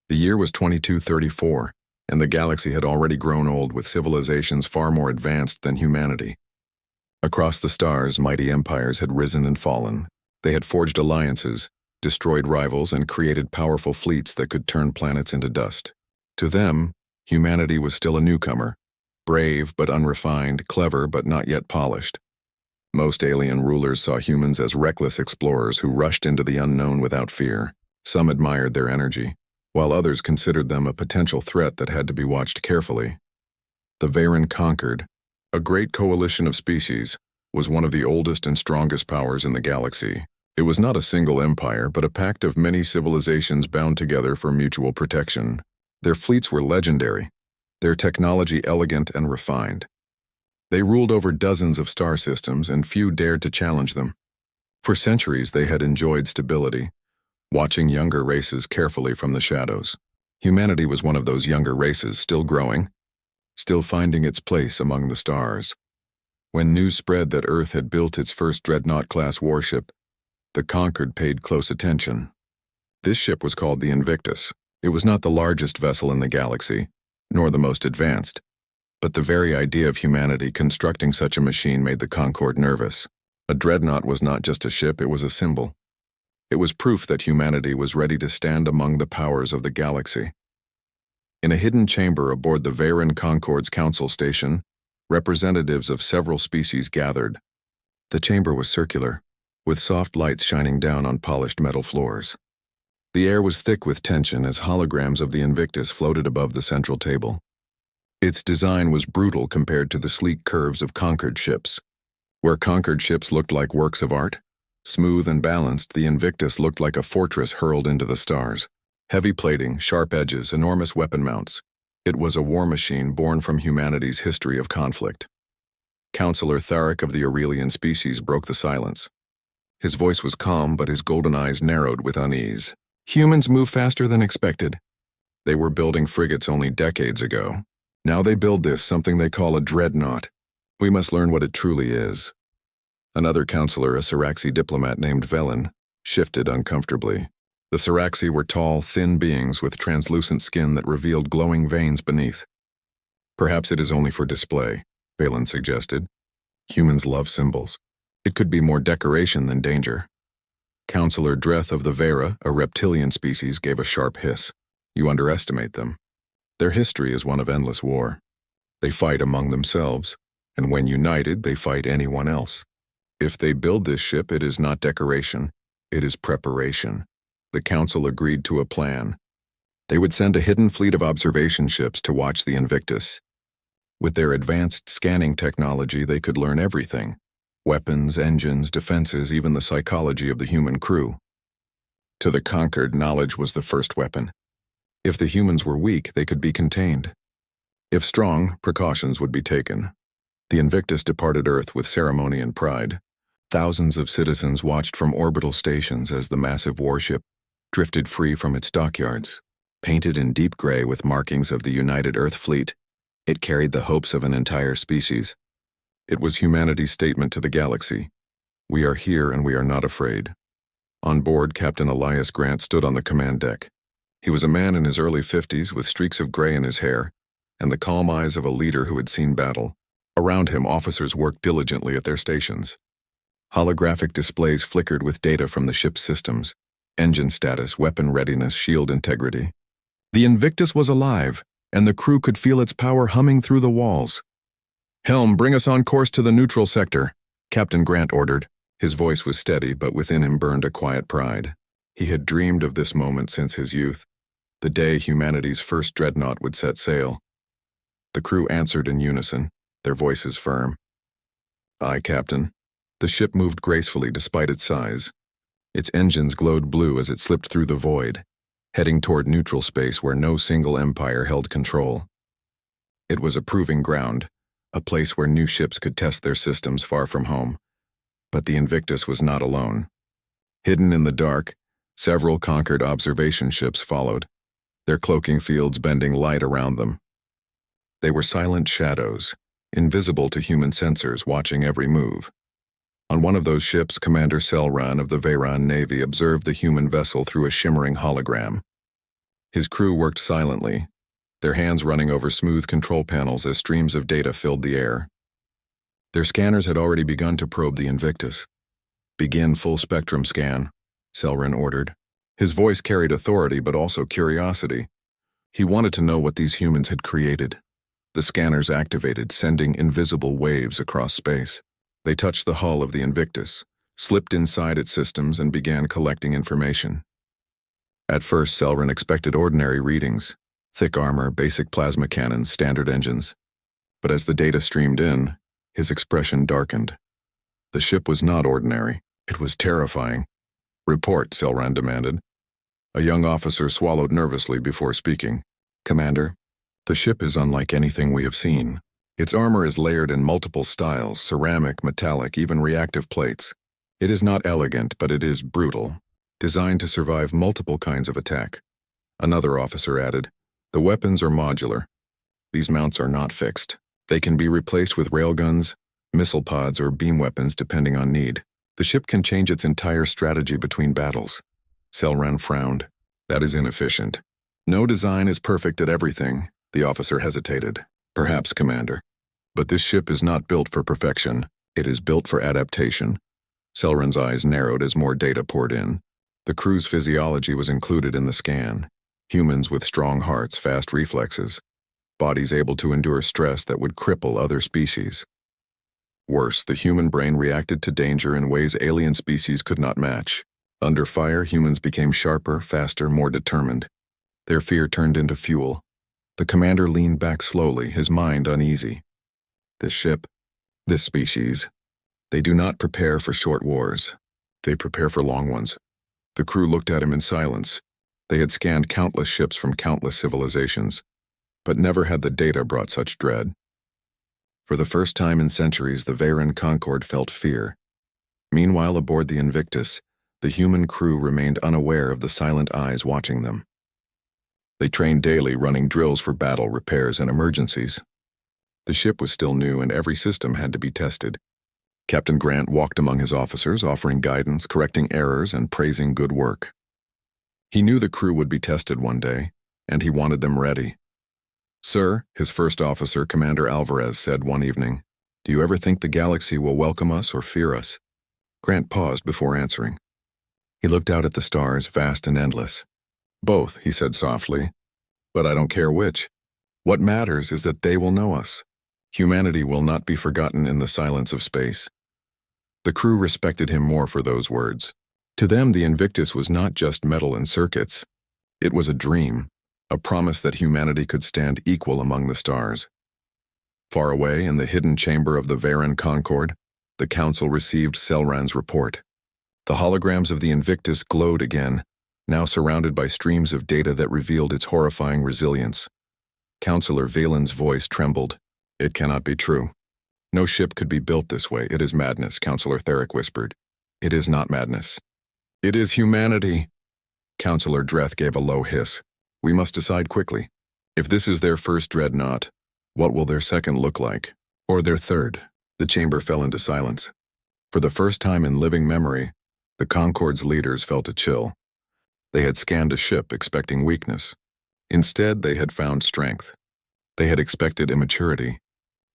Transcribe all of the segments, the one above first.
The year was 2234, and the galaxy had already grown old with civilizations far more advanced than humanity. Across the stars, mighty empires had risen and fallen. They had forged alliances, destroyed rivals, and created powerful fleets that could turn planets into dust. To them, humanity was still a newcomer, brave but unrefined, clever but not yet polished. Most alien rulers saw humans as reckless explorers who rushed into the unknown without fear. Some admired their energy, while others considered them a potential threat that had to be watched carefully. The Varen conquered. A great coalition of species was one of the oldest and strongest powers in the galaxy. It was not a single empire, but a pact of many civilizations bound together for mutual protection. Their fleets were legendary, their technology elegant and refined. They ruled over dozens of star systems, and few dared to challenge them. For centuries, they had enjoyed stability, watching younger races carefully from the shadows. Humanity was one of those younger races, still growing, still finding its place among the stars. When news spread that Earth had built its first Dreadnought-class warship, the conquered paid close attention. This ship was called the Invictus. It was not the largest vessel in the galaxy, nor the most advanced, but the very idea of humanity constructing such a machine made the Concord nervous. A dreadnought was not just a ship, it was a symbol. It was proof that humanity was ready to stand among the powers of the galaxy. In a hidden chamber aboard the Varen Concord's council station, representatives of several species gathered. The chamber was circular, with soft lights shining down on polished metal floors. The air was thick with tension as holograms of the Invictus floated above the central table. Its design was brutal compared to the sleek curves of Concord ships. Where Concord ships looked like works of art, smooth and balanced, the Invictus looked like a fortress hurled into the stars. Heavy plating, sharp edges, enormous weapon mounts. It was a war machine born from humanity's history of conflict. Counselor Tharek of the Aurelian species broke the silence. His voice was calm, but his golden eyes narrowed with unease. Humans move faster than expected. They were building frigates only decades ago. Now they build this, something they call a dreadnought. We must learn what it truly is. Another counselor, a Saraxi diplomat named Velen, shifted uncomfortably. The Saraxi were tall, thin beings with translucent skin that revealed glowing veins beneath. Perhaps it is only for display, Velen suggested. Humans love symbols. It could be more decoration than danger. Counselor Dreth of the Vera, a reptilian species, gave a sharp hiss. You underestimate them. Their history is one of endless war. They fight among themselves, and when united, they fight anyone else. If they build this ship, it is not decoration, it is preparation. The council agreed to a plan. They would send a hidden fleet of observation ships to watch the Invictus. With their advanced scanning technology, they could learn everything. Weapons, engines, defenses, even the psychology of the human crew. To the conquered, knowledge was the first weapon. If the humans were weak, they could be contained. If strong, precautions would be taken. The Invictus departed Earth with ceremony and pride. Thousands of citizens watched from orbital stations as the massive warship drifted free from its dockyards. Painted in deep gray with markings of the United Earth Fleet, it carried the hopes of an entire species. It was humanity's statement to the galaxy. We are here and we are not afraid. On board, Captain Elias Grant stood on the command deck. He was a man in his early 50s with streaks of gray in his hair and the calm eyes of a leader who had seen battle. Around him, officers worked diligently at their stations. Holographic displays flickered with data from the ship's systems: engine status, weapon readiness, shield integrity. The Invictus was alive, and the crew could feel its power humming through the walls. "Helm, bring us on course to the neutral sector," Captain Grant ordered. His voice was steady, but within him burned a quiet pride. He had dreamed of this moment since his youth, the day humanity's first dreadnought would set sail. The crew answered in unison, their voices firm. "Aye, Captain." The ship moved gracefully despite its size. Its engines glowed blue as it slipped through the void, heading toward neutral space where no single empire held control. It was a proving ground, a place where new ships could test their systems far from home. But the Invictus was not alone. Hidden in the dark, several conquered observation ships followed, their cloaking fields bending light around them. They were silent shadows, invisible to human sensors watching every move. On one of those ships, Commander Selran of the Veyran Navy observed the human vessel through a shimmering hologram. His crew worked silently, their hands running over smooth control panels as streams of data filled the air. Their scanners had already begun to probe the Invictus. "Begin full spectrum scan," Selran ordered. His voice carried authority but also curiosity. He wanted to know what these humans had created. The scanners activated, sending invisible waves across space. They touched the hull of the Invictus, slipped inside its systems, and began collecting information. At first, Selran expected ordinary readings: thick armor, basic plasma cannons, standard engines. But as the data streamed in, his expression darkened. The ship was not ordinary. It was terrifying. "Report," Selran demanded. A young officer swallowed nervously before speaking. "Commander, the ship is unlike anything we have seen. Its armor is layered in multiple styles: ceramic, metallic, even reactive plates. It is not elegant, but it is brutal, designed to survive multiple kinds of attack." Another officer added, "The weapons are modular. These mounts are not fixed. They can be replaced with railguns, missile pods, or beam weapons depending on need. The ship can change its entire strategy between battles." Selran frowned. "That is inefficient." "No design is perfect at everything," the officer hesitated. "Perhaps, Commander. But this ship is not built for perfection. It is built for adaptation." Selran's eyes narrowed as more data poured in. The crew's physiology was included in the scan. Humans with strong hearts, fast reflexes, bodies able to endure stress that would cripple other species. Worse, the human brain reacted to danger in ways alien species could not match. Under fire, humans became sharper, faster, more determined. Their fear turned into fuel. The commander leaned back slowly, his mind uneasy. This ship, this species, they do not prepare for short wars. They prepare for long ones. The crew looked at him in silence. They had scanned countless ships from countless civilizations, but never had the data brought such dread. For the first time in centuries, the Veyron Concord felt fear. Meanwhile, aboard the Invictus, the human crew remained unaware of the silent eyes watching them. They trained daily, running drills for battle, repairs, and emergencies. The ship was still new, and every system had to be tested. Captain Grant walked among his officers, offering guidance, correcting errors, and praising good work. He knew the crew would be tested one day, and he wanted them ready. "Sir," his first officer, Commander Alvarez, said one evening, "do you ever think the galaxy will welcome us or fear us?" Grant paused before answering. He looked out at the stars, vast and endless. "Both," he said softly, "but I don't care which. What matters is that they will know us. Humanity will not be forgotten in the silence of space." The crew respected him more for those words. To them, the Invictus was not just metal and circuits. It was a dream, a promise that humanity could stand equal among the stars. Far away, in the hidden chamber of the Veyron Concord, the Council received Selran's report. The holograms of the Invictus glowed again, now surrounded by streams of data that revealed its horrifying resilience. Counselor Valen's voice trembled. "It cannot be true. No ship could be built this way. It is madness," Counselor Theric whispered. "It is not madness. It is humanity." Counselor Dreth gave a low hiss. "We must decide quickly. If this is their first dreadnought, what will their second look like? Or their third?" The chamber fell into silence. For the first time in living memory, the Concord's leaders felt a chill. They had scanned a ship expecting weakness. Instead, they had found strength. They had expected immaturity.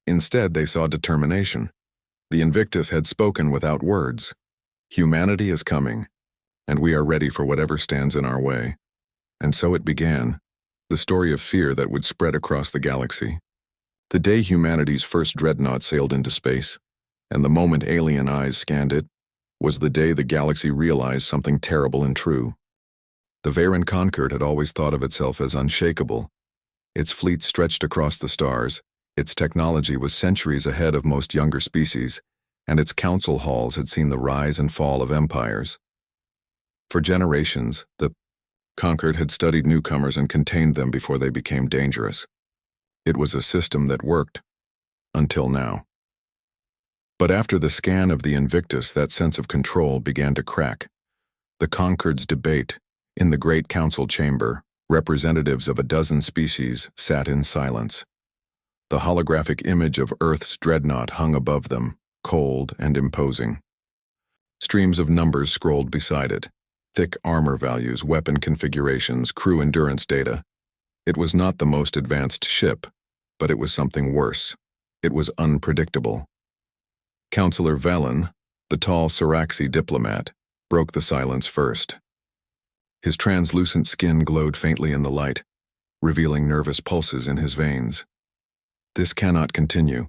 Instead, they saw determination. The Invictus had spoken without words. Humanity is coming, and we are ready for whatever stands in our way. And so it began, the story of fear that would spread across the galaxy. The day humanity's first dreadnought sailed into space, and the moment alien eyes scanned it, was the day the galaxy realized something terrible and true. The Veyron Concord had always thought of itself as unshakable. Its fleet stretched across the stars, its technology was centuries ahead of most younger species, and its council halls had seen the rise and fall of empires. For generations, the Concord had studied newcomers and contained them before they became dangerous. It was a system that worked, until now. But after the scan of the Invictus, that sense of control began to crack. The Concord's debate, in the Great Council chamber, representatives of a dozen species sat in silence. The holographic image of Earth's dreadnought hung above them, cold and imposing. Streams of numbers scrolled beside it. Thick armor values, weapon configurations, crew endurance data. It was not the most advanced ship, but it was something worse. It was unpredictable. Counselor Velen, the tall Saraxi diplomat, broke the silence first. His translucent skin glowed faintly in the light, revealing nervous pulses in his veins. This cannot continue.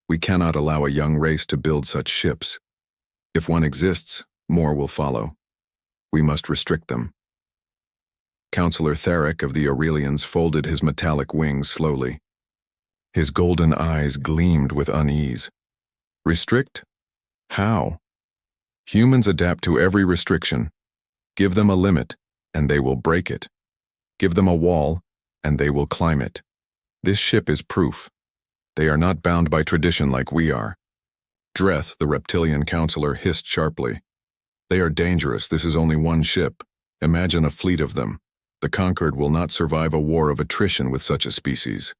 We cannot allow a young race to build such ships. If one exists, more will follow. We must restrict them. Counselor Theric of the Aurelians folded his metallic wings slowly. His golden eyes gleamed with unease. Restrict? How? Humans adapt to every restriction. Give them a limit, and they will break it. Give them a wall, and they will climb it. This ship is proof. They are not bound by tradition like we are. Dreth, the reptilian counselor, hissed sharply. They are dangerous. This is only one ship. Imagine a fleet of them. The conquered will not survive a war of attrition with such a species.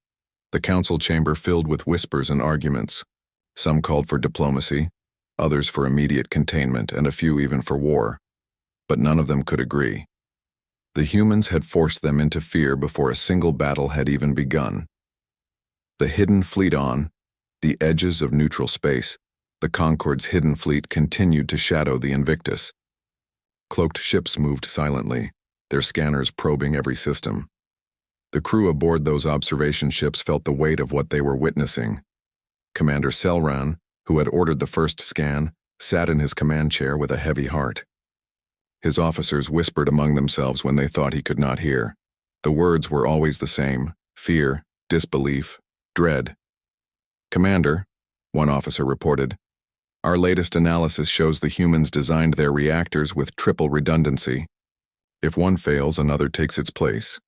The council chamber filled with whispers and arguments. Some called for diplomacy, others for immediate containment, and a few even for war. But none of them could agree. The humans had forced them into fear before a single battle had even begun. The hidden fleet on, the edges of neutral space, the Concord's hidden fleet continued to shadow the Invictus. Cloaked ships moved silently, their scanners probing every system. The crew aboard those observation ships felt the weight of what they were witnessing. Commander Selran, who had ordered the first scan, sat in his command chair with a heavy heart. His officers whispered among themselves when they thought he could not hear. The words were always the same: fear, disbelief, dread. Commander, one officer reported, our latest analysis shows the humans designed their reactors with triple redundancy. If one fails, another takes its place.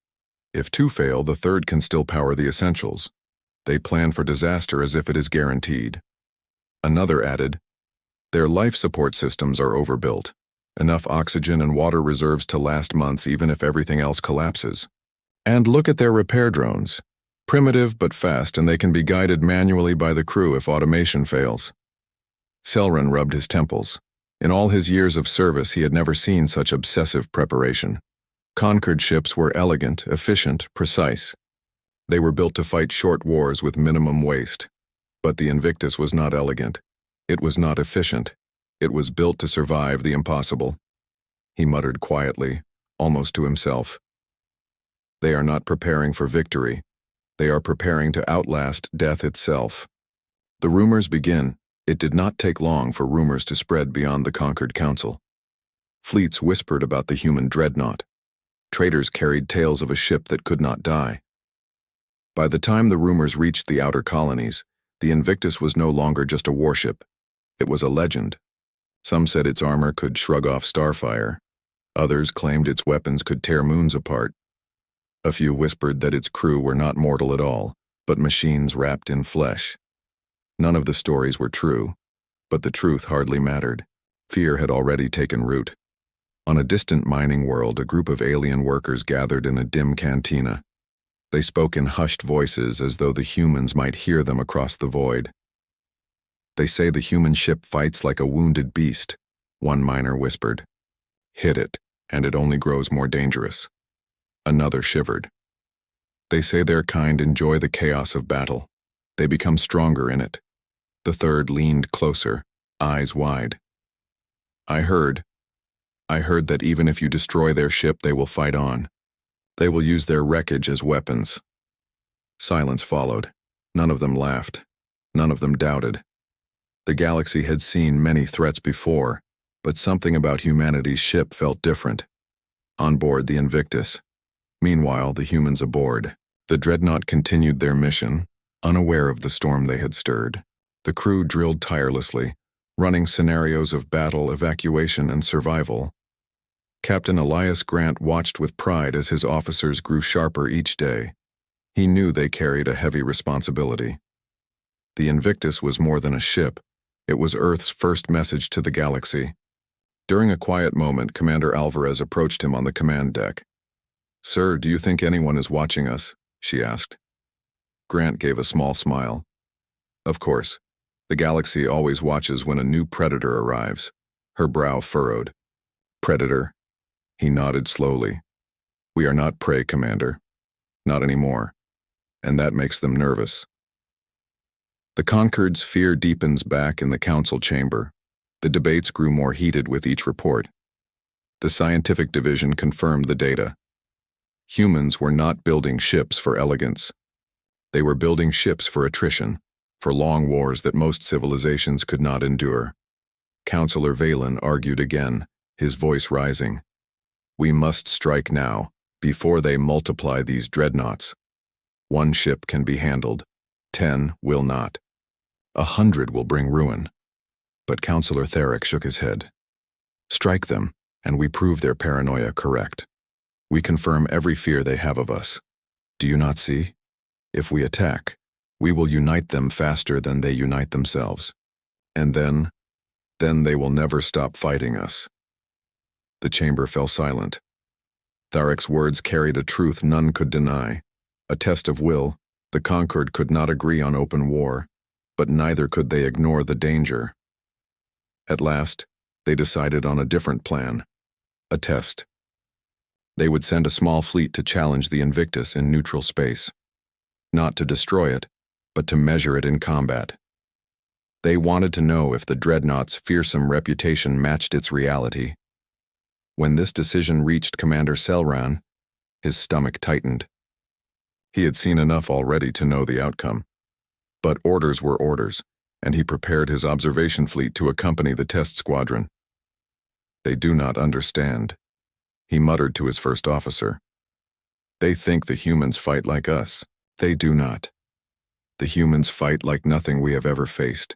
If two fail, the third can still power the essentials. They plan for disaster as if it is guaranteed. Another added, their life support systems are overbuilt. Enough oxygen and water reserves to last months even if everything else collapses. And look at their repair drones. Primitive but fast, and they can be guided manually by the crew if automation fails. Selran rubbed his temples. In all his years of service, he had never seen such obsessive preparation. Conquered ships were elegant, efficient, precise. They were built to fight short wars with minimum waste. But the Invictus was not elegant. It was not efficient. It was built to survive the impossible. He muttered quietly, almost to himself. They are not preparing for victory. They are preparing to outlast death itself. The rumors begin. It did not take long for rumors to spread beyond the conquered council. Fleets whispered about the human dreadnought. Traders carried tales of a ship that could not die. By the time the rumors reached the outer colonies, the Invictus was no longer just a warship. It was a legend. Some said its armor could shrug off starfire. Others claimed its weapons could tear moons apart. A few whispered that its crew were not mortal at all, but machines wrapped in flesh. None of the stories were true, but the truth hardly mattered. Fear had already taken root. On a distant mining world, a group of alien workers gathered in a dim cantina. They spoke in hushed voices as though the humans might hear them across the void. They say the human ship fights like a wounded beast, one miner whispered. Hit it, and it only grows more dangerous. Another shivered. They say their kind enjoy the chaos of battle. They become stronger in it. The third leaned closer, eyes wide. I heard that even if you destroy their ship, they will fight on. They will use their wreckage as weapons. Silence followed. None of them laughed. None of them doubted. The galaxy had seen many threats before, but something about humanity's ship felt different. On board the Invictus. Meanwhile, the humans aboard. The dreadnought continued their mission, unaware of the storm they had stirred. The crew drilled tirelessly, running scenarios of battle, evacuation, and survival. Captain Elias Grant watched with pride as his officers grew sharper each day. He knew they carried a heavy responsibility. The Invictus was more than a ship. It was Earth's first message to the galaxy. During a quiet moment, Commander Alvarez approached him on the command deck. "Sir, do you think anyone is watching us?" she asked. Grant gave a small smile. "Of course. The galaxy always watches when a new predator arrives." Her brow furrowed. "Predator? He nodded slowly. "We are not prey, Commander. Not anymore. And that makes them nervous." The Concord's fear deepens back in the council chamber. The debates grew more heated with each report. The scientific division confirmed the data. Humans were not building ships for elegance. They were building ships for attrition, for long wars that most civilizations could not endure. Councillor Valen argued again, his voice rising. "We must strike now, before they multiply these dreadnoughts. 1 ship can be handled. 10 will not. 100 will bring ruin." But Councillor Therick shook his head. "Strike them, and we prove their paranoia correct. We confirm every fear they have of us. Do you not see? If we attack, we will unite them faster than they unite themselves. And then they will never stop fighting us." The chamber fell silent. Tharick's words carried a truth none could deny. A test of will, the Concord could not agree on open war, but neither could they ignore the danger. At last, they decided on a different plan. A test. They would send a small fleet to challenge the Invictus in neutral space. Not to destroy it, but to measure it in combat. They wanted to know if the dreadnought's fearsome reputation matched its reality. When this decision reached Commander Selran, his stomach tightened. He had seen enough already to know the outcome. But orders were orders, and he prepared his observation fleet to accompany the test squadron. "They do not understand," he muttered to his first officer. "They think the humans fight like us. They do not. The humans fight like nothing we have ever faced,"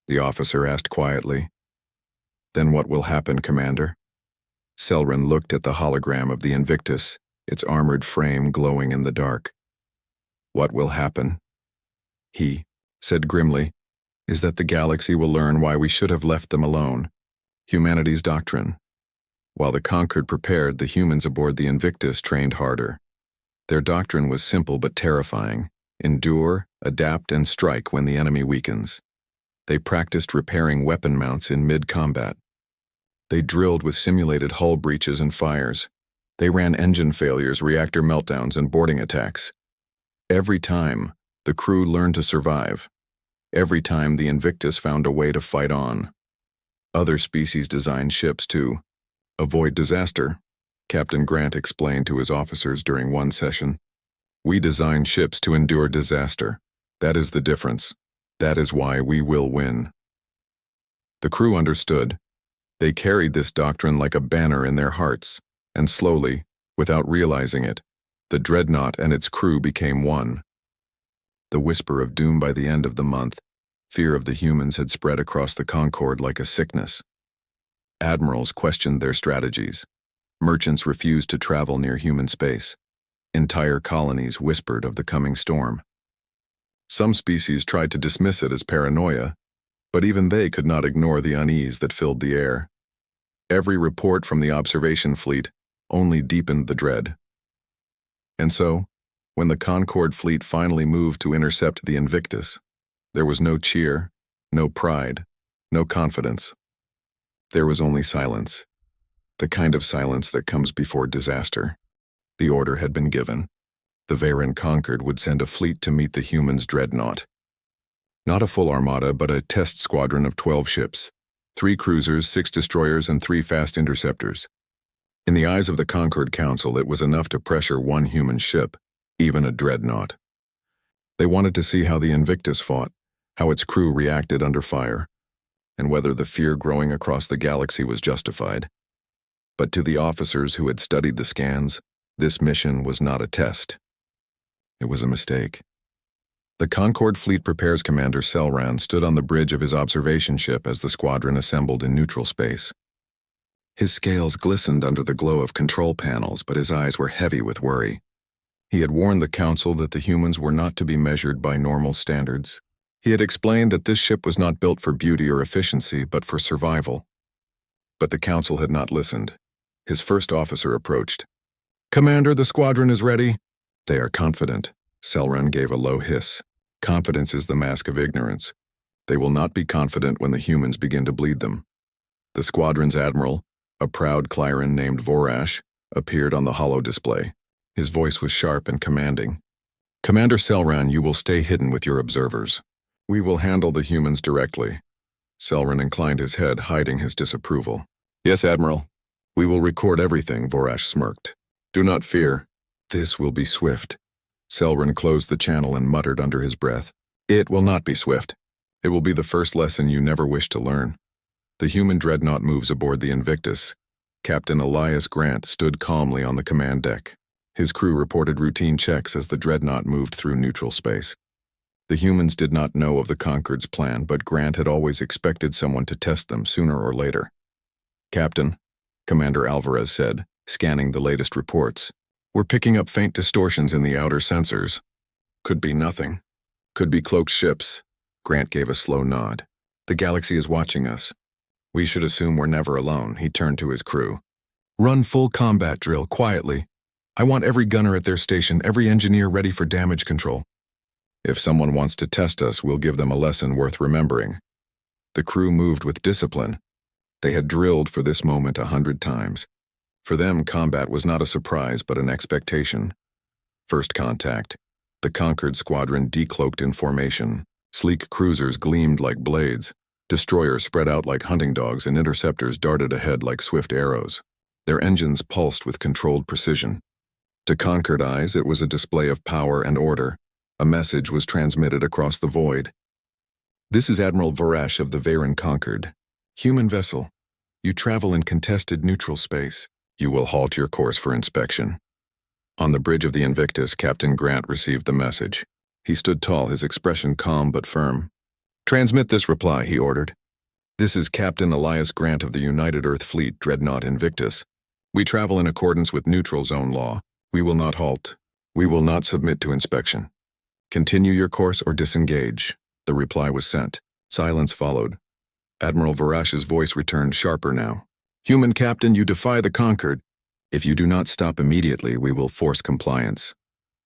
the officer asked quietly. "Then what will happen, Commander?" Selran looked at the hologram of the Invictus, its armored frame glowing in the dark. "What will happen," he said grimly, "is that the galaxy will learn why we should have left them alone. Humanity's doctrine. While the Concord prepared, the humans aboard the Invictus trained harder. Their doctrine was simple but terrifying. Endure, adapt, and strike when the enemy weakens. They practiced repairing weapon mounts in mid-combat. They drilled with simulated hull breaches and fires. They ran engine failures, reactor meltdowns, and boarding attacks. Every time, the crew learned to survive. Every time, the Invictus found a way to fight on. Other species designed ships to avoid disaster, Captain Grant explained to his officers during one session. "We design ships to endure disaster. That is the difference. That is why we will win." The crew understood. They carried this doctrine like a banner in their hearts, and slowly, without realizing it, the dreadnought and its crew became one. The whisper of doom by the end of the month, fear of the humans had spread across the Concord like a sickness. Admirals questioned their strategies. Merchants refused to travel near human space. Entire colonies whispered of the coming storm. Some species tried to dismiss it as paranoia, but even they could not ignore the unease that filled the air. Every report from the observation fleet only deepened the dread. And so, when the Concord fleet finally moved to intercept the Invictus, there was no cheer, no pride, no confidence. There was only silence, the kind of silence that comes before disaster. The order had been given. The Varen Concord would send a fleet to meet the humans' dreadnought. Not a full armada, but a test squadron of 12 ships, 3 cruisers, 6 destroyers, and 3 fast interceptors. In the eyes of the Concord Council, it was enough to pressure 1 human ship, even a dreadnought. They wanted to see how the Invictus fought, how its crew reacted under fire, and whether the fear growing across the galaxy was justified. But to the officers who had studied the scans, this mission was not a test. It was a mistake. The Concord Fleet Prepares Commander Selran stood on the bridge of his observation ship as the squadron assembled in neutral space. His scales glistened under the glow of control panels, but his eyes were heavy with worry. He had warned the Council that the humans were not to be measured by normal standards. He had explained that this ship was not built for beauty or efficiency, but for survival. But the Council had not listened. His first officer approached. "Commander, the squadron is ready." "They are confident." Selran gave a low hiss. "Confidence is the mask of ignorance. They will not be confident when the humans begin to bleed them." The squadron's admiral, A proud Clyran named Vorash appeared on the holo display. His voice was sharp and commanding. Commander Selran, you will stay hidden with your observers. We will handle the humans directly. Selran inclined his head, hiding his disapproval. Yes, Admiral. We will record everything, Vorash smirked. Do not fear. This will be swift. Selran closed the channel and muttered under his breath. It will not be swift. It will be the first lesson you never wish to learn. The human dreadnought moves aboard the Invictus. Captain Elias Grant stood calmly on the command deck. His crew reported routine checks as the dreadnought moved through neutral space. The humans did not know of the Concord's plan, but Grant had always expected someone to test them sooner or later. Captain, Commander Alvarez said, scanning the latest reports. We're picking up faint distortions in the outer sensors. Could be nothing. Could be cloaked ships. Grant gave a slow nod. The galaxy is watching us. We should assume we're never alone. He turned to his crew. Run full combat drill, quietly. I want every gunner at their station, every engineer ready for damage control. If someone wants to test us, we'll give them a lesson worth remembering. The crew moved with discipline. They had drilled for this moment 100 times. For them, combat was not a surprise, but an expectation. First contact. The Concorde squadron decloaked in formation. Sleek cruisers gleamed like blades. Destroyers spread out like hunting dogs, and interceptors darted ahead like swift arrows. Their engines pulsed with controlled precision. To Concorde eyes, it was a display of power and order. A message was transmitted across the void. This is Admiral Vorash of the Veyron Concorde. Human vessel. You travel in contested neutral space. You will halt your course for inspection. On the bridge of the Invictus, Captain Grant received the message. He stood tall, his expression calm but firm. Transmit this reply, he ordered. This is Captain Elias Grant of the United Earth Fleet Dreadnought Invictus. We travel in accordance with neutral zone law. We will not halt. We will not submit to inspection. Continue your course or disengage. The reply was sent. Silence followed. Admiral Vorash's voice returned sharper now. Human captain, you defy the Concorde. If you do not stop immediately, we will force compliance.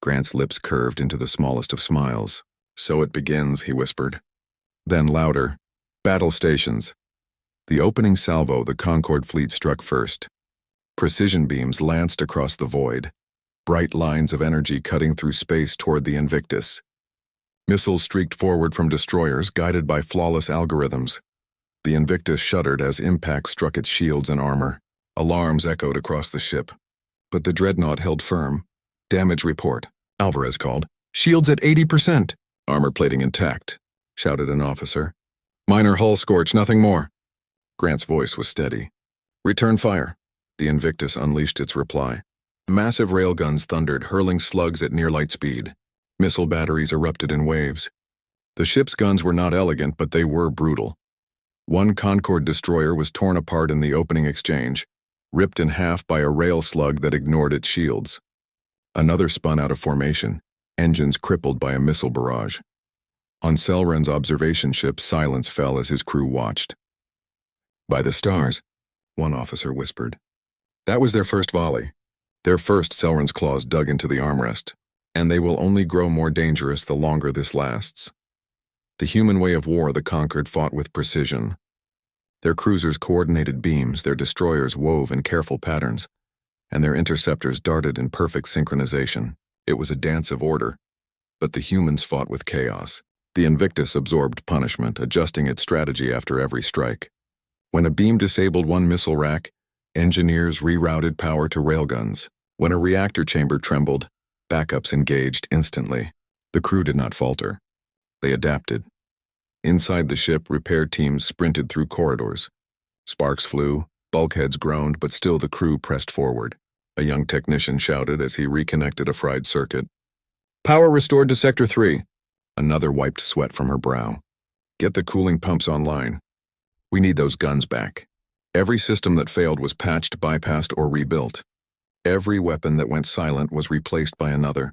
Grant's lips curved into the smallest of smiles. So it begins, he whispered. Then louder. Battle stations. The opening salvo, the Concorde fleet struck first. Precision beams lanced across the void. Bright lines of energy cutting through space toward the Invictus. Missiles streaked forward from destroyers, guided by flawless algorithms. The Invictus shuddered as impact struck its shields and armor. Alarms echoed across the ship. But the dreadnought held firm. Damage report, Alvarez called. Shields at 80%. Armor plating intact, shouted an officer. Minor hull scorch, nothing more. Grant's voice was steady. Return fire. The Invictus unleashed its reply. Massive railguns thundered, hurling slugs at near-light speed. Missile batteries erupted in waves. The ship's guns were not elegant, but they were brutal. One Concorde destroyer was torn apart in the opening exchange, ripped in half by a rail slug that ignored its shields. Another spun out of formation, engines crippled by a missile barrage. On Selran's observation ship, silence fell as his crew watched. By the stars, one officer whispered. That was their first volley. Their first, Selran's claws dug into the armrest, and they will only grow more dangerous the longer this lasts. The human way of war, the Concorde fought with precision. Their cruisers coordinated beams, their destroyers wove in careful patterns, and their interceptors darted in perfect synchronization. It was a dance of order, but the humans fought with chaos. The Invictus absorbed punishment, adjusting its strategy after every strike. When a beam disabled one missile rack, engineers rerouted power to railguns. When a reactor chamber trembled, backups engaged instantly. The crew did not falter. They adapted. Inside the ship, repair teams sprinted through corridors. Sparks flew, bulkheads groaned, but still the crew pressed forward. A young technician shouted as he reconnected a fried circuit. Power restored to Sector 3. Another wiped sweat from her brow. Get the cooling pumps online. We need those guns back. Every system that failed was patched, bypassed, or rebuilt. Every weapon that went silent was replaced by another.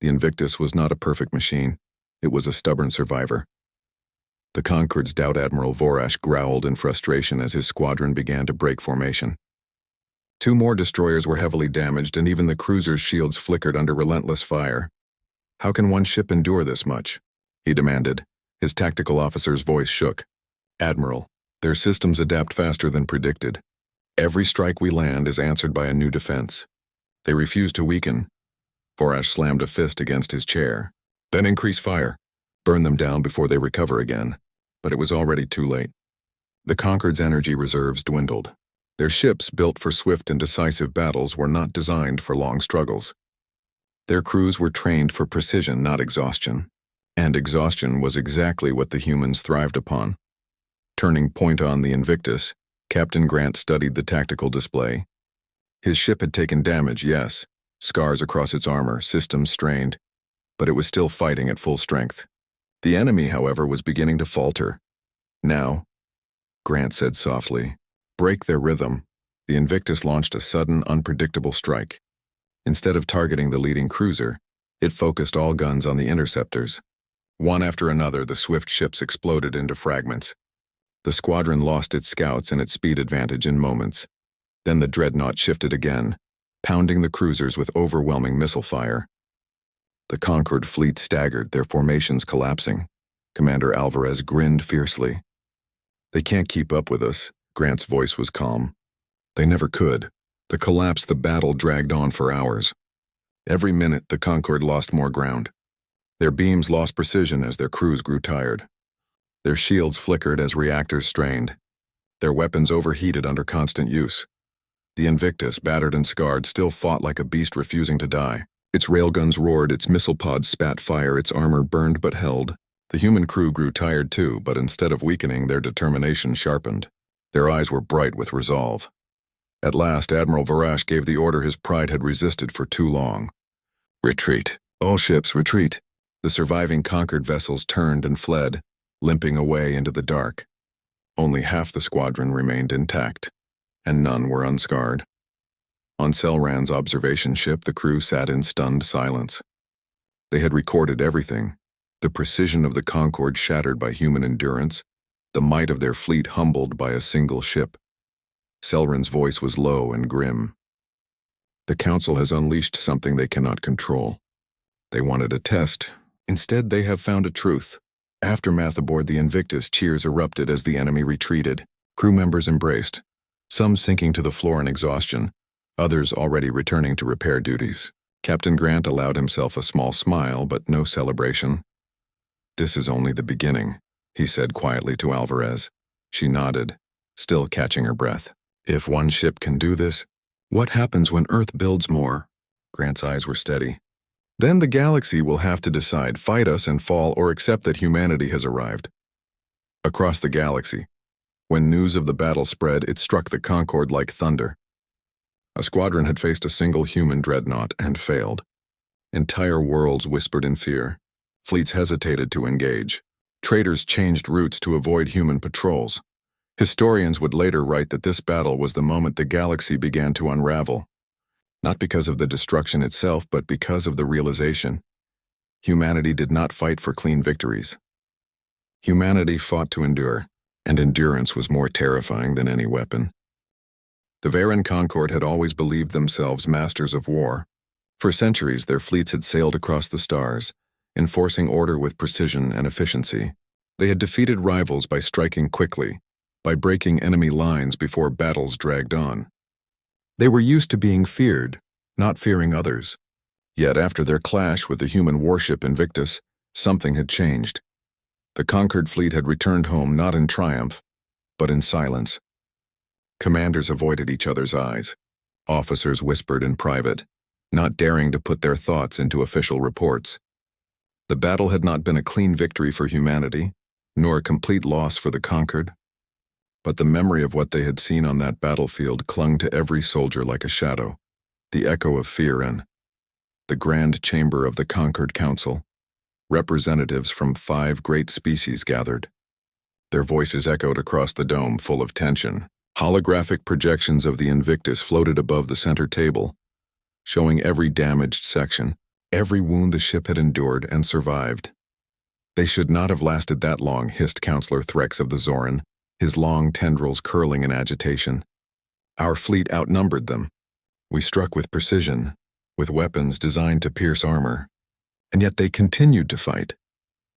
The Invictus was not a perfect machine. It was a stubborn survivor. The Concorde's Doubt Admiral Vorash growled in frustration as his squadron began to break formation. 2 more destroyers were heavily damaged, and even the cruiser's shields flickered under relentless fire. How can one ship endure this much? He demanded. His tactical officer's voice shook. Admiral, their systems adapt faster than predicted. Every strike we land is answered by a new defense. They refuse to weaken. Vorash slammed a fist against his chair. Then increase fire. Burn them down before they recover again. But it was already too late. The Concord's energy reserves dwindled. Their ships, built for swift and decisive battles, were not designed for long struggles. Their crews were trained for precision, not exhaustion. And exhaustion was exactly what the humans thrived upon. Turning point on the Invictus, Captain Grant studied the tactical display. His ship had taken damage, yes, scars across its armor, systems strained, but it was still fighting at full strength. The enemy, however, was beginning to falter. Now, Grant said softly, break their rhythm. The Invictus launched a sudden, unpredictable strike. Instead of targeting the leading cruiser, it focused all guns on the interceptors. One after another, the swift ships exploded into fragments. The squadron lost its scouts and its speed advantage in moments. Then the dreadnought shifted again, pounding the cruisers with overwhelming missile fire. The Concorde fleet staggered, their formations collapsing. Commander Alvarez grinned fiercely. They can't keep up with us. Grant's voice was calm. They never could. The battle dragged on for hours. Every minute, the Concorde lost more ground. Their beams lost precision as their crews grew tired. Their shields flickered as reactors strained. Their weapons overheated under constant use. The Invictus, battered and scarred, still fought like a beast refusing to die. Its railguns roared, its missile pods spat fire, its armor burned but held. The human crew grew tired too, but instead of weakening, their determination sharpened. Their eyes were bright with resolve. At last, Admiral Vorash gave the order his pride had resisted for too long. Retreat. All ships, retreat. The surviving Concorde vessels turned and fled, limping away into the dark. Only half the squadron remained intact, and none were unscarred. On Selran's observation ship, the crew sat in stunned silence. They had recorded everything, the precision of the Concorde shattered by human endurance, the might of their fleet humbled by a single ship. Selran's voice was low and grim. The Council has unleashed something they cannot control. They wanted a test. Instead, they have found a truth. Aftermath aboard the Invictus, cheers erupted as the enemy retreated. Crew members embraced, some sinking to the floor in exhaustion, others already returning to repair duties. Captain Grant allowed himself a small smile, but no celebration. This is only the beginning, he said quietly to Alvarez. She nodded, still catching her breath. If one ship can do this, what happens when Earth builds more? Grant's eyes were steady. Then the galaxy will have to decide, fight us and fall, or accept that humanity has arrived. Across the galaxy, when news of the battle spread, it struck the Concorde like thunder. A squadron had faced a single human dreadnought and failed. Entire worlds whispered in fear. Fleets hesitated to engage. Traders changed routes to avoid human patrols. Historians would later write that this battle was the moment the galaxy began to unravel. Not because of the destruction itself, but because of the realization. Humanity did not fight for clean victories. Humanity fought to endure, and endurance was more terrifying than any weapon. The Varan Concorde had always believed themselves masters of war. For centuries, their fleets had sailed across the stars, enforcing order with precision and efficiency. They had defeated rivals by striking quickly, by breaking enemy lines before battles dragged on. They were used to being feared, not fearing others. Yet after their clash with the human warship Invictus, something had changed. The conquered fleet had returned home not in triumph, but in silence. Commanders avoided each other's eyes. Officers whispered in private, not daring to put their thoughts into official reports. The battle had not been a clean victory for humanity, nor a complete loss for the conquered. But the memory of what they had seen on that battlefield clung to every soldier like a shadow, the echo of fear in the grand chamber of the Conquered Council. Representatives from 5 great species gathered. Their voices echoed across the dome, full of tension. Holographic projections of the Invictus floated above the center table, showing every damaged section, every wound the ship had endured and survived. They should not have lasted that long, hissed Counselor Threx of the Zoran, his long tendrils curling in agitation. Our fleet outnumbered them. We struck with precision, with weapons designed to pierce armor. And yet they continued to fight.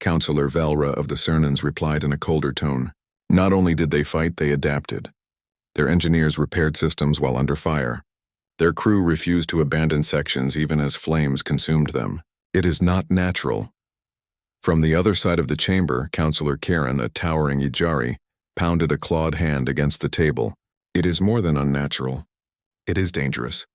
Counselor Velra of the Cernans replied in a colder tone. Not only did they fight, they adapted. Their engineers repaired systems while under fire. Their crew refused to abandon sections even as flames consumed them. It is not natural. From the other side of the chamber, Counselor Karen, a towering Ijari, pounded a clawed hand against the table. It is more than unnatural. It is dangerous.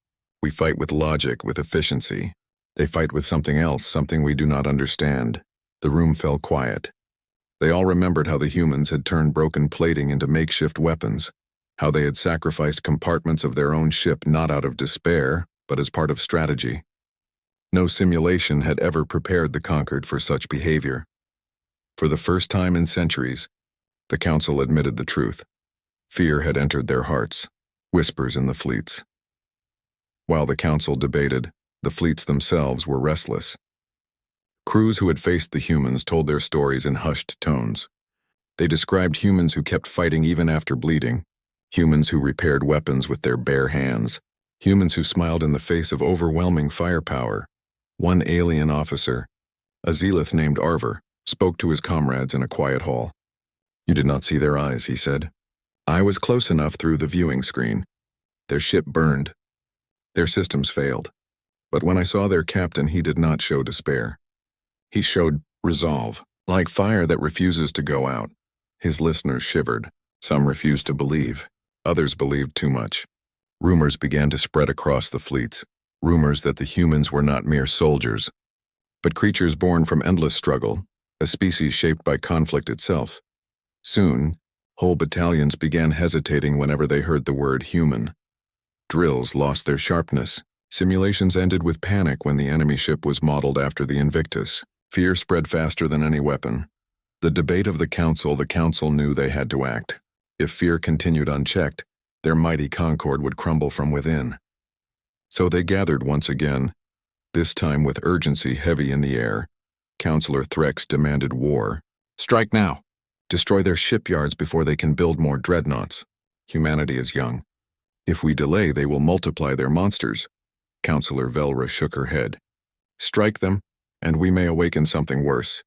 We fight with logic, with efficiency. They fight with something else, something we do not understand. The room fell quiet. They all remembered how the humans had turned broken plating into makeshift weapons, how they had sacrificed compartments of their own ship not out of despair, but as part of strategy. No simulation had ever prepared the conquered for such behavior. For the first time in centuries, the Council admitted the truth. Fear had entered their hearts, whispers in the fleets. While the Council debated, the fleets themselves were restless. Crews who had faced the humans told their stories in hushed tones. They described humans who kept fighting even after bleeding, humans who repaired weapons with their bare hands, humans who smiled in the face of overwhelming firepower. One alien officer, a zealot named Arver, spoke to his comrades in a quiet hall. "You did not see their eyes," he said. "I was close enough through the viewing screen. Their ship burned. Their systems failed. But when I saw their captain, he did not show despair. He showed resolve, like fire that refuses to go out." His listeners shivered. Some refused to believe. Others believed too much. Rumors began to spread across the fleets. Rumors that the humans were not mere soldiers, but creatures born from endless struggle, a species shaped by conflict itself. Soon, whole battalions began hesitating whenever they heard the word human. Drills lost their sharpness. Simulations ended with panic when the enemy ship was modeled after the Invictus. Fear spread faster than any weapon. The debate of the Council knew they had to act. If fear continued unchecked, their mighty Concord would crumble from within. So they gathered once again, this time with urgency heavy in the air. Counselor Threx demanded war. "Strike now. Destroy their shipyards before they can build more dreadnoughts. Humanity is young. If we delay, they will multiply their monsters." Counselor Velra shook her head. "Strike them, and we may awaken something worse.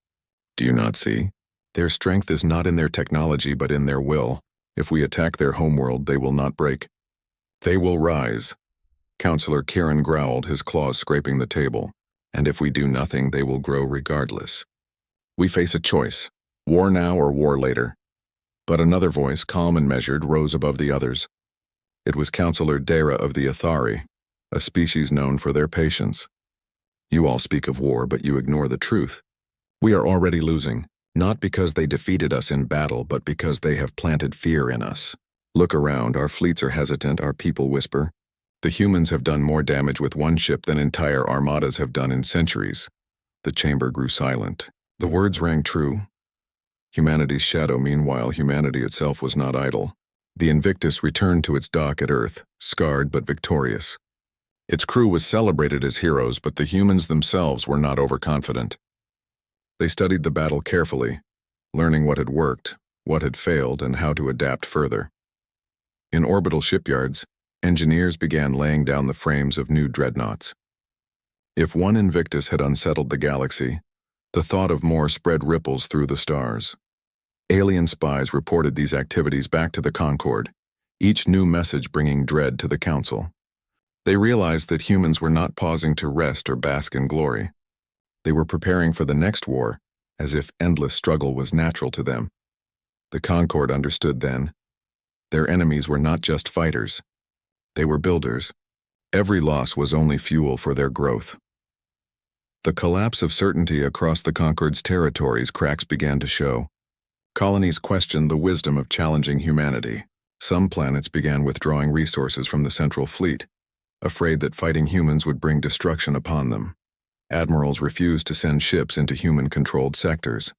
Do you not see? Their strength is not in their technology but in their will. If we attack their homeworld, they will not break. They will rise." Counselor Kieran growled, his claws scraping the table. "And if we do nothing, they will grow regardless. We face a choice, war now or war later." But another voice, calm and measured, rose above the others. It was Counselor Dara of the Athari, a species known for their patience. "You all speak of war, but you ignore the truth. We are already losing, not because they defeated us in battle, but because they have planted fear in us. Look around, our fleets are hesitant, our people whisper. The humans have done more damage with one ship than entire armadas have done in centuries." The chamber grew silent. The words rang true. Humanity's shadow, meanwhile, humanity itself was not idle. The Invictus returned to its dock at Earth, scarred but victorious. Its crew was celebrated as heroes, but the humans themselves were not overconfident. They studied the battle carefully, learning what had worked, what had failed, and how to adapt further. In orbital shipyards, engineers began laying down the frames of new dreadnoughts. If one Invictus had unsettled the galaxy, the thought of more spread ripples through the stars. Alien spies reported these activities back to the Concord, each new message bringing dread to the Council. They realized that humans were not pausing to rest or bask in glory. They were preparing for the next war, as if endless struggle was natural to them. The Concord understood then. Their enemies were not just fighters. They were builders. Every loss was only fuel for their growth. The collapse of certainty across the Concord's territories, cracks began to show. Colonies questioned the wisdom of challenging humanity. Some planets began withdrawing resources from the Central Fleet, afraid that fighting humans would bring destruction upon them. Admirals refused to send ships into human-controlled sectors.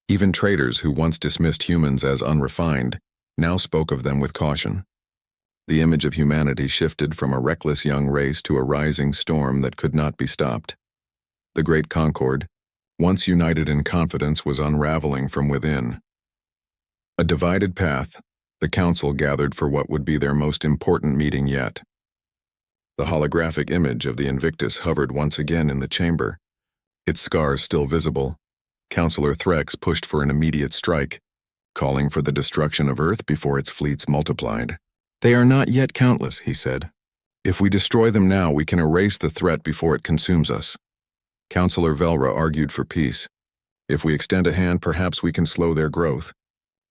Even traders who once dismissed humans as unrefined now spoke of them with caution. The image of humanity shifted from a reckless young race to a rising storm that could not be stopped. The Great Concord, once united in confidence, was unraveling from within. A divided path, the Council gathered for what would be their most important meeting yet. The holographic image of the Invictus hovered once again in the chamber. Its scars still visible, Counselor Threx pushed for an immediate strike, calling for the destruction of Earth before its fleets multiplied. They are not yet countless, he said. If we destroy them now, we can erase the threat before it consumes us. Counselor Velra argued for peace. If we extend a hand, perhaps we can slow their growth.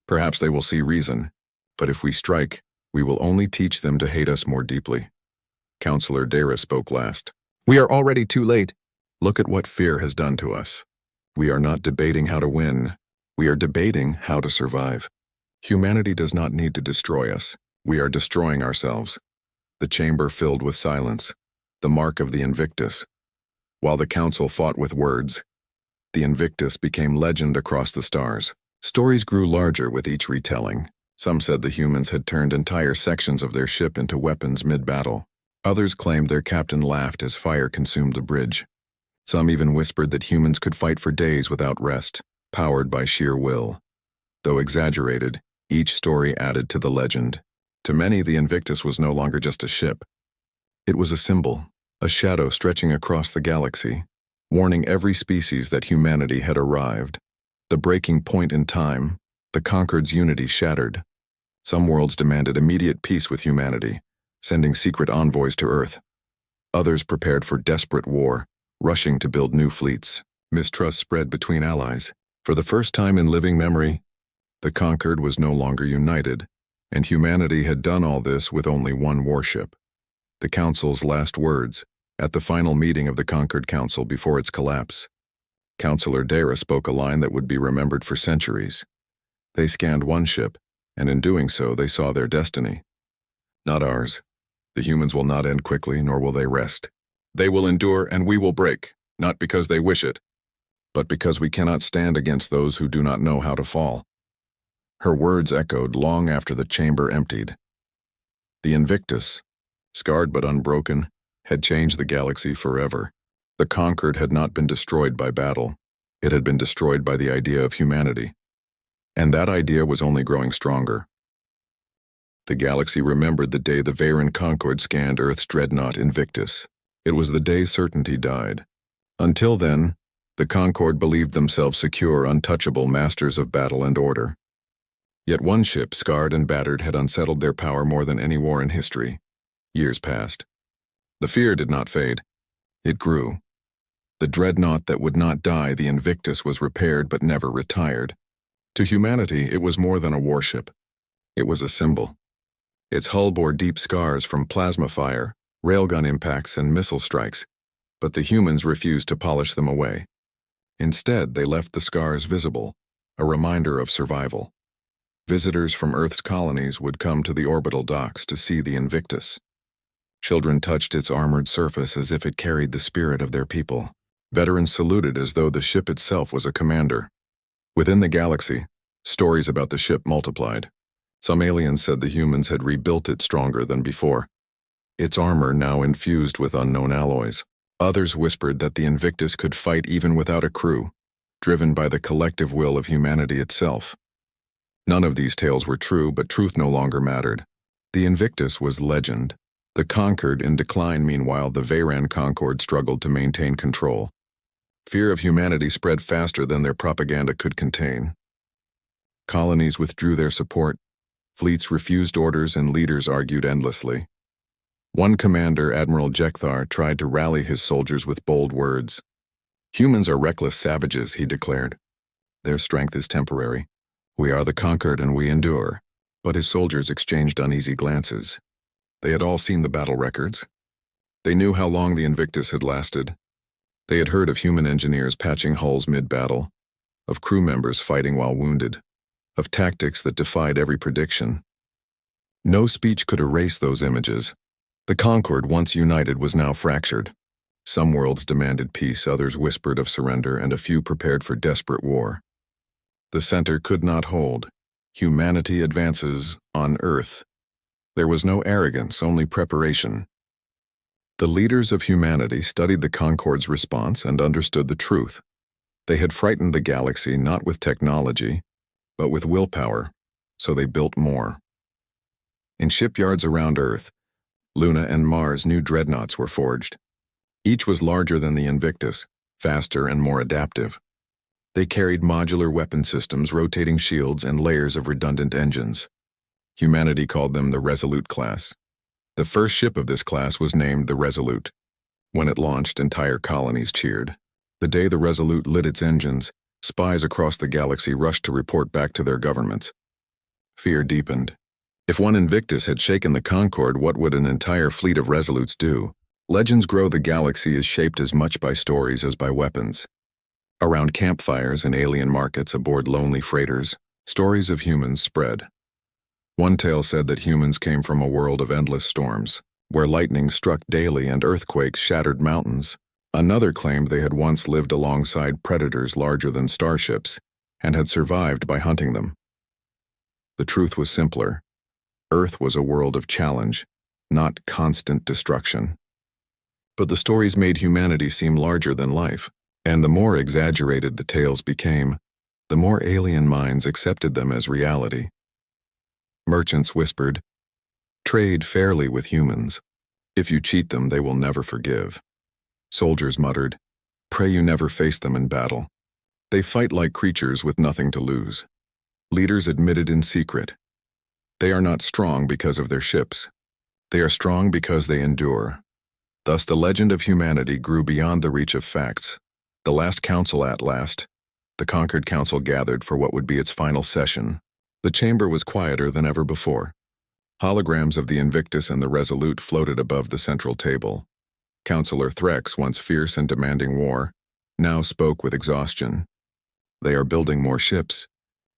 Perhaps they will see reason. But if we strike, we will only teach them to hate us more deeply. Counselor Dara spoke last. We are already too late. Look at what fear has done to us. We are not debating how to win. We are debating how to survive. Humanity does not need to destroy us. We are destroying ourselves. The chamber filled with silence, the mark of the Invictus. While the council fought with words, the Invictus became legend across the stars. Stories grew larger with each retelling. Some said the humans had turned entire sections of their ship into weapons mid-battle. Others claimed their captain laughed as fire consumed the bridge. Some even whispered that humans could fight for days without rest, powered by sheer will. Though exaggerated, each story added to the legend. To many, the Invictus was no longer just a ship. It was a symbol, a shadow stretching across the galaxy, warning every species that humanity had arrived. The breaking point in time, the Concord's unity shattered. Some worlds demanded immediate peace with humanity, sending secret envoys to Earth. Others prepared for desperate war, rushing to build new fleets. Mistrust spread between allies. For the first time in living memory, the Conquered was no longer united, and humanity had done all this with only one warship. The Council's last words, at the final meeting of the Conquered Council before its collapse. Counselor Dara spoke a line that would be remembered for centuries. They scanned one ship, and in doing so they saw their destiny. Not ours. The humans will not end quickly, nor will they rest. They will endure and we will break, not because they wish it, but because we cannot stand against those who do not know how to fall. Her words echoed long after the chamber emptied. The Invictus, scarred but unbroken, had changed the galaxy forever. The Conquered had not been destroyed by battle. It had been destroyed by the idea of humanity. And that idea was only growing stronger. The galaxy remembered the day the Veyran Concord scanned Earth's dreadnought Invictus. It was the day certainty died. Until then, the Concord believed themselves secure, untouchable masters of battle and order. Yet one ship, scarred and battered, had unsettled their power more than any war in history. Years passed. The fear did not fade. It grew. The dreadnought that would not die, the Invictus, was repaired but never retired. To humanity, it was more than a warship. It was a symbol. Its hull bore deep scars from plasma fire, railgun impacts, and missile strikes, but the humans refused to polish them away. Instead, they left the scars visible, a reminder of survival. Visitors from Earth's colonies would come to the orbital docks to see the Invictus. Children touched its armored surface as if it carried the spirit of their people. Veterans saluted as though the ship itself was a commander. Within the galaxy, stories about the ship multiplied. Some aliens said the humans had rebuilt it stronger than before, its armor now infused with unknown alloys. Others whispered that the Invictus could fight even without a crew, driven by the collective will of humanity itself. None of these tales were true, but truth no longer mattered. The Invictus was legend. The Conquered in decline. Meanwhile, the Veyran Concord struggled to maintain control. Fear of humanity spread faster than their propaganda could contain. Colonies withdrew their support, fleets refused orders, and leaders argued endlessly. One commander, Admiral Jekthar, tried to rally his soldiers with bold words. Humans are reckless savages, he declared. Their strength is temporary. We are the Conquered and we endure. But his soldiers exchanged uneasy glances. They had all seen the battle records. They knew how long the Invictus had lasted. They had heard of human engineers patching hulls mid-battle, of crew members fighting while wounded, of tactics that defied every prediction. No speech could erase those images. The Concord, once united, was now fractured. Some worlds demanded peace, others whispered of surrender, and a few prepared for desperate war. The center could not hold. Humanity advances on Earth. There was no arrogance, only preparation. The leaders of humanity studied the Concord's response and understood the truth. They had frightened the galaxy not with technology, but with willpower, so they built more. In shipyards around Earth, Luna and Mars, new dreadnoughts were forged. Each was larger than the Invictus, faster and more adaptive. They carried modular weapon systems, rotating shields, and layers of redundant engines. Humanity called them the Resolute class. The first ship of this class was named the Resolute. When it launched, entire colonies cheered. The day the Resolute lit its engines, spies across the galaxy rushed to report back to their governments. Fear deepened. If one Invictus had shaken the Concorde, what would an entire fleet of Resolutes do? Legends grow. The galaxy is shaped as much by stories as by weapons. Around campfires and alien markets aboard lonely freighters, stories of humans spread. One tale said that humans came from a world of endless storms, where lightning struck daily and earthquakes shattered mountains. Another claimed they had once lived alongside predators larger than starships and had survived by hunting them. The truth was simpler. Earth was a world of challenge, not constant destruction. But the stories made humanity seem larger than life, and the more exaggerated the tales became, the more alien minds accepted them as reality. Merchants whispered, "Trade fairly with humans. If you cheat them, they will never forgive." Soldiers muttered, "Pray you never face them in battle. They fight like creatures with nothing to lose." Leaders admitted in secret, "They are not strong because of their ships. They are strong because they endure." Thus the legend of humanity grew beyond the reach of facts. The last council at last, the conquered council gathered for what would be its final session. The chamber was quieter than ever before. Holograms of the Invictus and the Resolute floated above the central table. Councillor Threx, once fierce and demanding war, now spoke with exhaustion. "They are building more ships,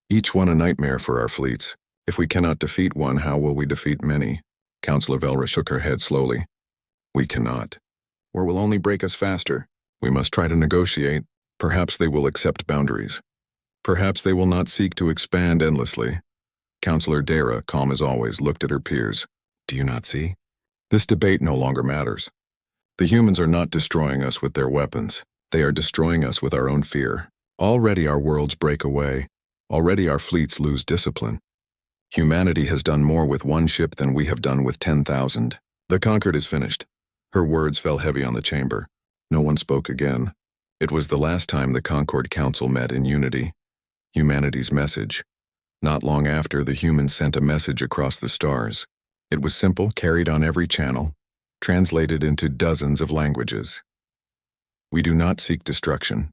each one a nightmare for our fleets. If we cannot defeat one, how will we defeat many?" Councillor Velra shook her head slowly. "We cannot. War will only break us faster. We must try to negotiate. Perhaps they will accept boundaries. Perhaps they will not seek to expand endlessly." Councillor Dara, calm as always, looked at her peers. "Do you not see? This debate no longer matters. The humans are not destroying us with their weapons. They are destroying us with our own fear. Already our worlds break away. Already our fleets lose discipline. Humanity has done more with one ship than we have done with 10,000. The Conquered is finished." Her words fell heavy on the chamber. No one spoke again. It was the last time the Concord Council met in unity. Humanity's message. Not long after, the humans sent a message across the stars. It was simple, carried on every channel, translated into dozens of languages. "We do not seek destruction.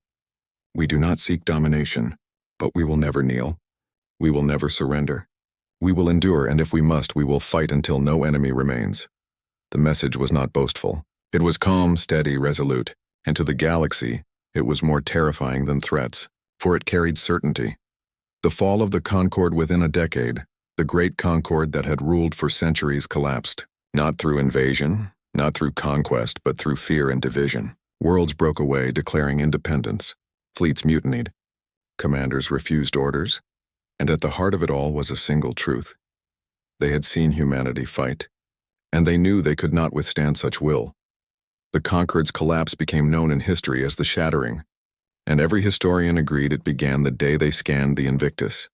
We do not seek domination, but we will never kneel. We will never surrender. We will endure, and if we must, we will fight until no enemy remains." The message was not boastful. It was calm, steady, resolute, and to the galaxy, it was more terrifying than threats, for it carried certainty. The fall of the Concorde within a decade, the great Concorde that had ruled for centuries, collapsed, not through invasion, not through conquest, but through fear and division. Worlds broke away, declaring independence. Fleets mutinied. Commanders refused orders. And at the heart of it all was a single truth. They had seen humanity fight, and they knew they could not withstand such will. The Concorde's collapse became known in history as the Shattering, and every historian agreed it began the day they scanned the Invictus,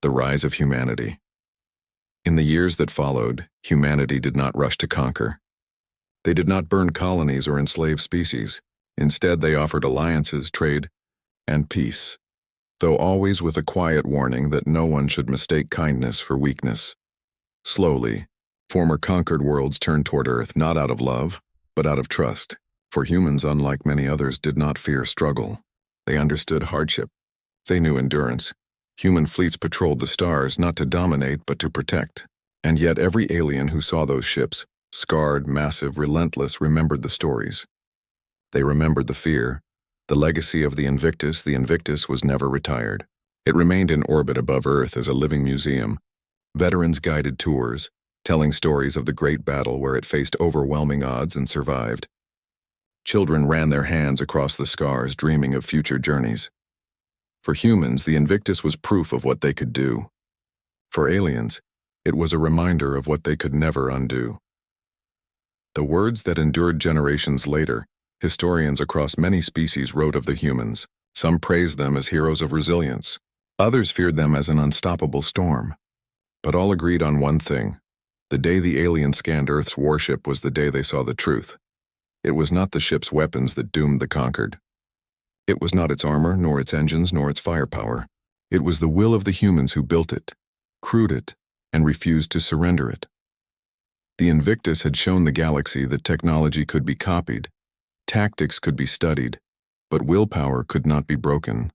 the rise of humanity. In the years that followed, humanity did not rush to conquer. They did not burn colonies or enslave species. Instead, they offered alliances, trade, and peace, though always with a quiet warning that no one should mistake kindness for weakness. Slowly, former conquered worlds turned toward Earth not out of love, but out of trust, for humans, unlike many others, did not fear struggle. They understood hardship. They knew endurance. Human fleets patrolled the stars not to dominate but to protect. And yet every alien who saw those ships, scarred, massive, relentless, remembered the stories. They remembered the fear. The legacy of the Invictus was never retired. It remained in orbit above Earth as a living museum. Veterans guided tours, telling stories of the great battle where it faced overwhelming odds and survived. Children ran their hands across the scars, dreaming of future journeys. For humans, the Invictus was proof of what they could do. For aliens, it was a reminder of what they could never undo. The words that endured generations later, historians across many species wrote of the humans. Some praised them as heroes of resilience. Others feared them as an unstoppable storm. But all agreed on one thing. The day the aliens scanned Earth's warship was the day they saw the truth. It was not the ship's weapons that doomed the Conquered. It was not its armor, nor its engines, nor its firepower. It was the will of the humans who built it, crewed it, and refused to surrender it. The Invictus had shown the galaxy that technology could be copied, tactics could be studied, but willpower could not be broken.